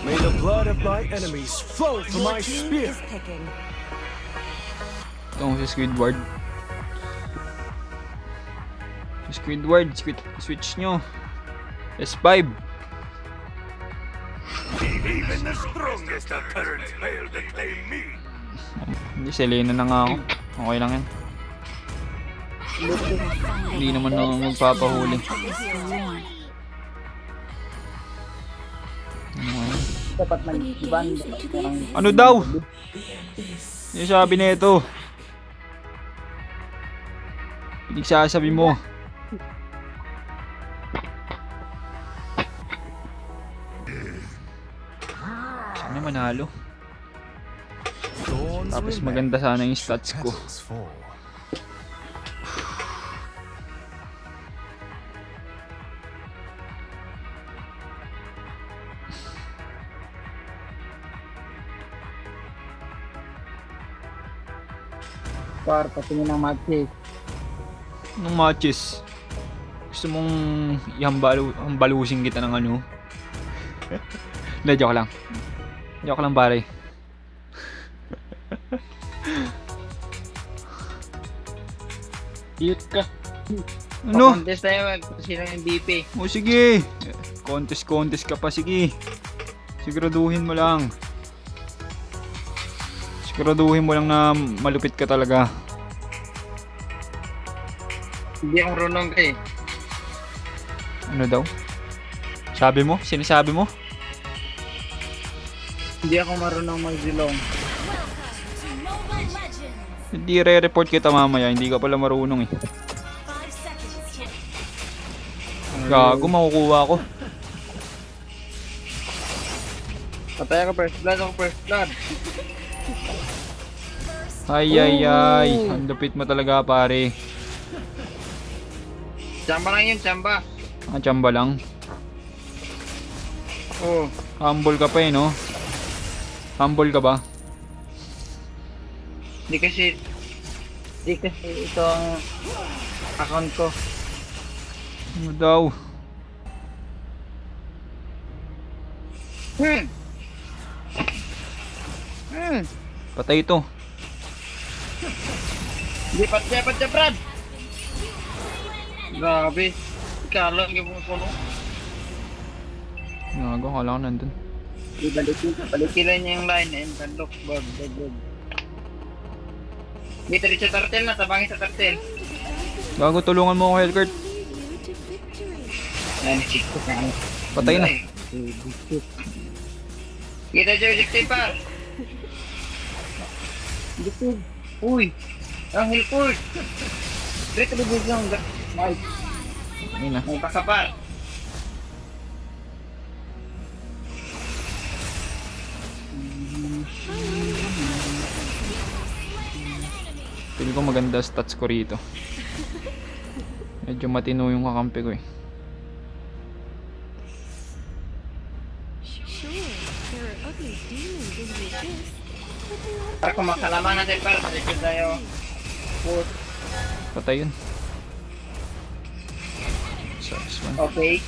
May the blood of my enemies flow from my spear. Itong si Squidward. Squidward, switch nyo. S5. Even the strongest of turrets fail to claim me. Hindi, Selena na nga ako. Okay lang yan. Hindi naman ako magpapahuli. Dapat mag-iban. Ano daw? Yung sabi na ito. Pinagsasabi mo. Sana manalo. Tapos maganda sana yung stats ko. Par, patingin ng matches. Nung matches, gusto mong ihambalusin kita ng ano? Hindi, joke lang. Joke lang, pare. Cute ka. Ano? Contest tayo, sino yung MVP? O sige. Contest ka pa, sige. Siguraduhin mo lang. Siguraduhin mo lang na malupit ka talaga. Hindi ako runong ka eh. Ano daw? Sabi mo? Sinasabi mo? Hindi ako marunong mag-zilong. Hindi re-report kita mamaya, hindi ka pala marunong eh. Gago, makukuha ako. Patay ako first blood. Ay ay ay, ang lupit mo talaga pare. Chamba lang yun, chamba. Ah, tsamba lang. Oo. Humble ka pa eh, no? Humble ka ba? Hindi kasi ito ang account ko. Ano daw? Patay ito. Hindi patya, Brad. Grabe. Ikalang yung puno. Gago, kala ko nandun. Balikilan niya yung line and padlock, bag. Dito rin sa turtle na, tabangin sa turtle. Gago, tulungan mo ako, Hellcurt. Yan, check ko sa ano. Patay na. Kita dyan, pa. Dito. Uy. Ang Hellcurt. Dito lubos lang. Ayun na. May pakapal. Pili ko maganda stats ko rito. Medyo matino yung kakampi ko eh. Para kung makalaman natin para dito tayo. Patay yun. So, this one. Okay.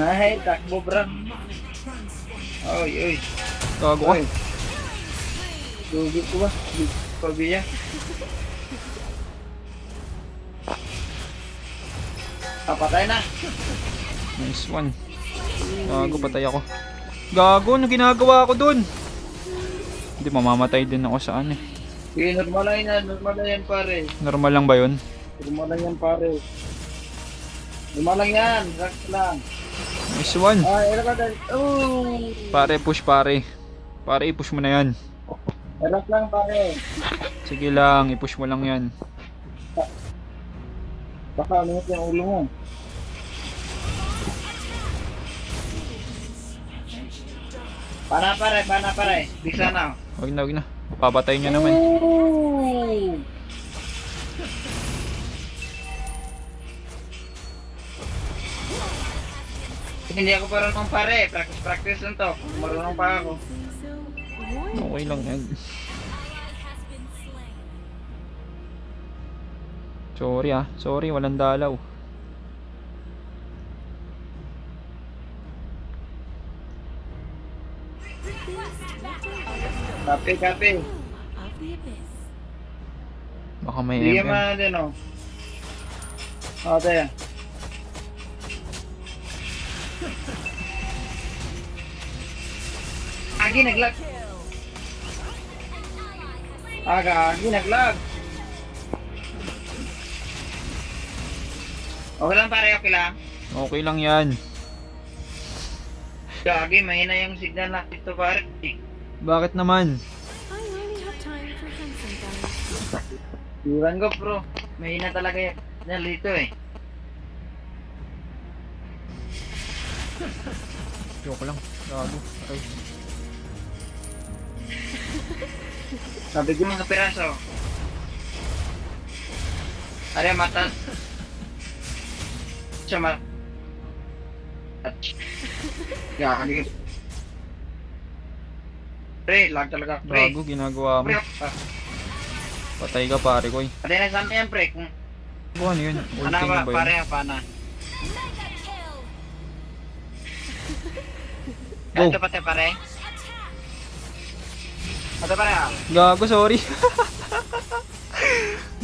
Ay, takbo bro. Oy. Gago ka. Dugi ko ba? Pabiya. Patay na. Nice one. Gago, patay ako. Gago, ano ginagawa ko dun? Hindi, mamamatay din ako saan eh. Sige, normal lang yan pare. Normal lang ba yun? Normal lang yan pare. Normal lang yan, relax lang. Nice one. Ay, relax lang. Oh! Pare, push pare. Pare, i-push mo na yan. Relax lang pare. Sige lang, i-push mo lang yan. Baka minit yung ulo mo. Pana pare. Bisa na. Huwag na. Papatay niya naman. Ooh! Hindi ako marunong pare. Practice lang to. Marunong pa ako. Okay lang yan. Sorry ah. Sorry, walang dalaw. Kape, kape. Of the abyss. Baka may Bigyan mo MM. na din, oh. Tayo. Agi, naglag. Agi, naglag. Okay lang pare, okay lang. Okay lang yan. Gagi, mahina yung signal na dito pare. Bakit naman? I only have time for handsome guys. Iwan ko bro. Mahina talaga yung signal dito eh. Joke lang. Gago. Aray. Sabi ko mga piraso. Are mata. Sama. Gagi. Pre, lag talaga pre. Gago, ginagawa mo. Pre, Patay ka pare ko eh. pati na saan yan pre. Kung Ano yun? ano Ulti ba, na ba pare yun? ang pana. Go. Ito pati pare. Ito pare ah. Gago, sorry.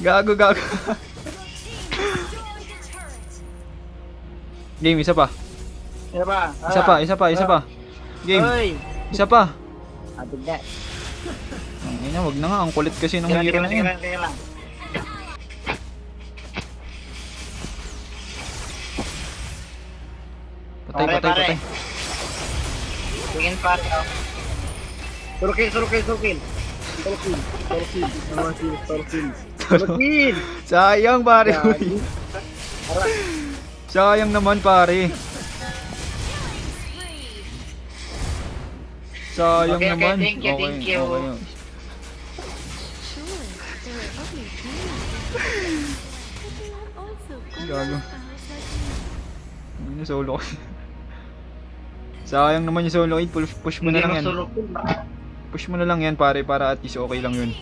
Gago. Game, isa pa. Ano ba? Isa pa. Game, Oy. isa pa. Abig na. Ang ina, wag na nga. Ang kulit kasi ng Tira hero na yun. lang. Patay. Tingin pare oh. Surukil. Surukil. Sayang pare. Uy. Ara. Sayang naman pare. Sayang Okay, naman. thank you. Sure, there are ugly dreams. But there are also Gago. gorgeous eyes like you. Ano solo ko? Sayang naman yung solo kill. Push mo na lang yan. Surukil. Push mo na lang yan pare para at least okay lang yun.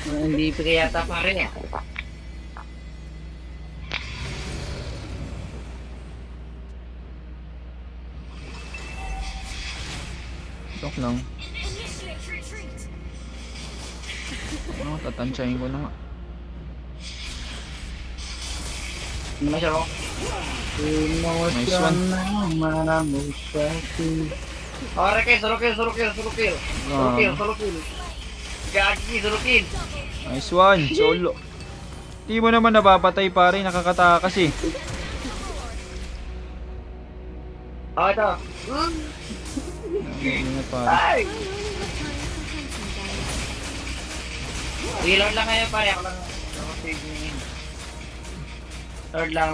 Hindi pa yata pare. Joke lang. Oh, tatansyahin ko na nga. Ano siya oh? Nice one. Okay, surukil. Gagi, surukil. Nice one. Solo. Di mo naman napapatay pare. Nakakatakas eh. Oh, ito. Ingat pare. Ay! I only have time for handsome guys. Sige, Lord lang kayo pare. Ako lang. Ako save nyo yun. Lord lang.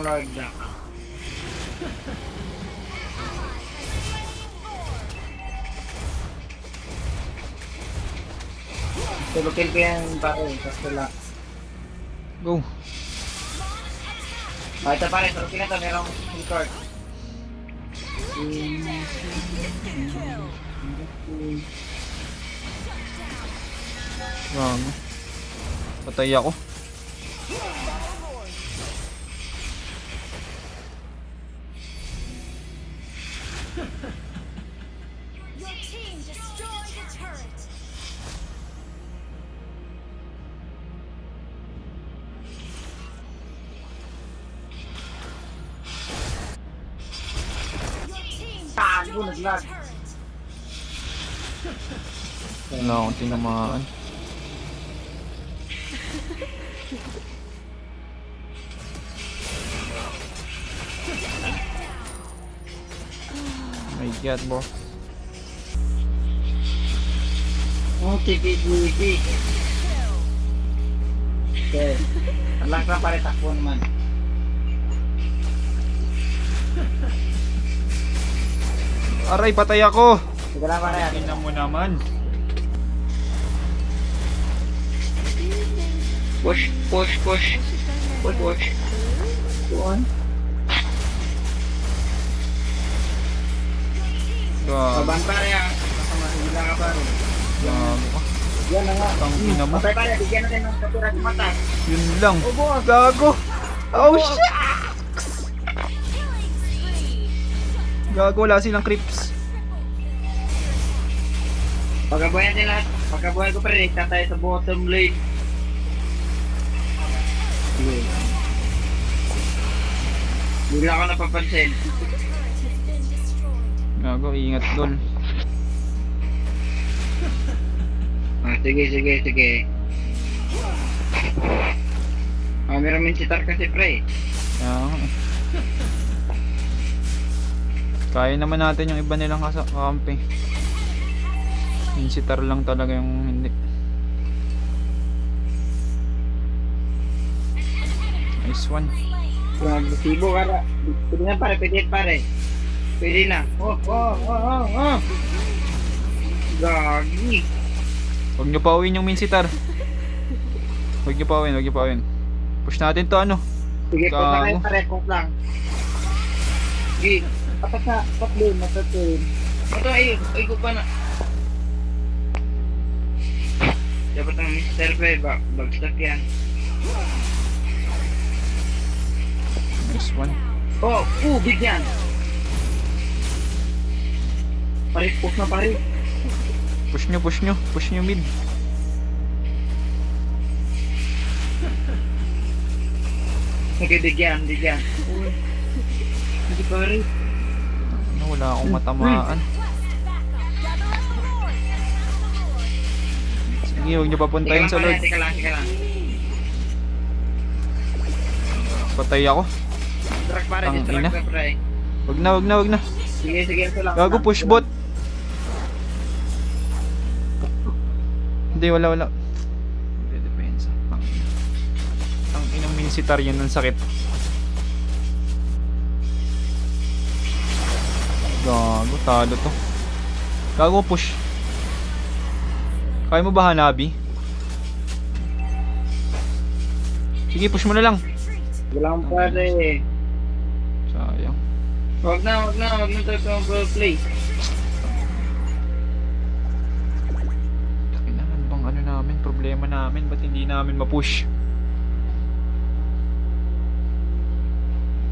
Surukil ko yan pare. Kaso lang. Go. Oh, ito pare. Surukil na ito. Merong record. Gago. Patay ako. Your team destroyed a turret. Your team Tago, destroyed a naglag. turret. Wala akong tinamaan. My god, bro. Oh, TV. Okay. Lang pare takbo naman. Aray, patay ako. Sige lang pare. Tingnan mo naman. Push. One. Gago. Baban pare ah. Baka mahila ka pare. Gago ka. Yan na nga. Tangina mo. Patay pare, bigyan natin ng kapira sa mata. Yun lang. Gago. Oh shit. Gago, wala silang creeps. Pagkabuhay natin lahat. Pagkabuhay ko pare, tatay sa bottom lane. Sige. Hindi lang ako napapansin. Gago, ingat dol. Ah, sige. Ah, meron min sitar kasi pre. Kaya nga eh. Kaya naman natin yung iba nilang kakampi. Yung sitar lang talaga yung hindi. Nice one. Nagsibo ka na. Pwede na pare, pwede na. Oh. Gagi. Huwag nyo pa uwin yung main sitar. Huwag nyo pa uwin. Push natin to ano. Sige, Gago. punta kayo pare, kung lang. Sige, tapat din, matatin. Ito, ay ko pa na. Dapat ang Mr. Pre, bagsak yan. Nice one. Oh, bigyan. Pare, push na pare. Push nyo mid. Sige, bigyan. Hindi pare. Ano, wala akong matamaan. Sige, huwag nyo papuntahin sa Lord. Teka lang. Patay ako. Distract pare, Ang distract ina. na pare. Wag na. Sige, ito lang. Gago, push bot. Hindi, wala. Hindi, depensa. Ang inang minisitar yun ng sakit. Gago, talo to. Gago, push. Kaya mo ba Hanabi? Sige, push mo na lang. Walang pare. Sayang. Wag na tayo play. Kailangan bang ano namin, problema namin, ba't hindi namin ma-push?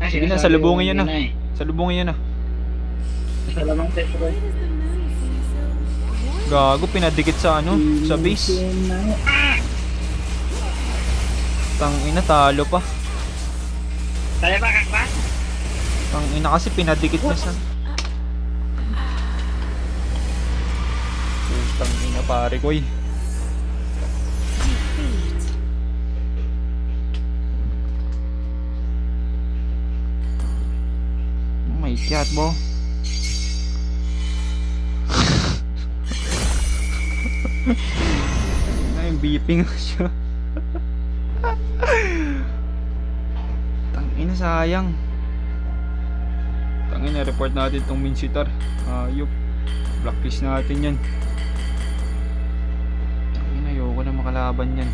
Sige na, salubungin yun na. Salubungin yun na. Sa lamang set ko. Gago, pinadikit sa ano, sa base. Tangina, talo pa. Tayo ba kakba? Tangina kasi pinadikit na sa... Tangina pare ko eh. Oh my god, bro. Ay, beeping siya. Tangina, sayang. Tangina, report natin tong minsitar. Ayop. Blacklist natin yan. Tangina, ayoko na makalaban yan.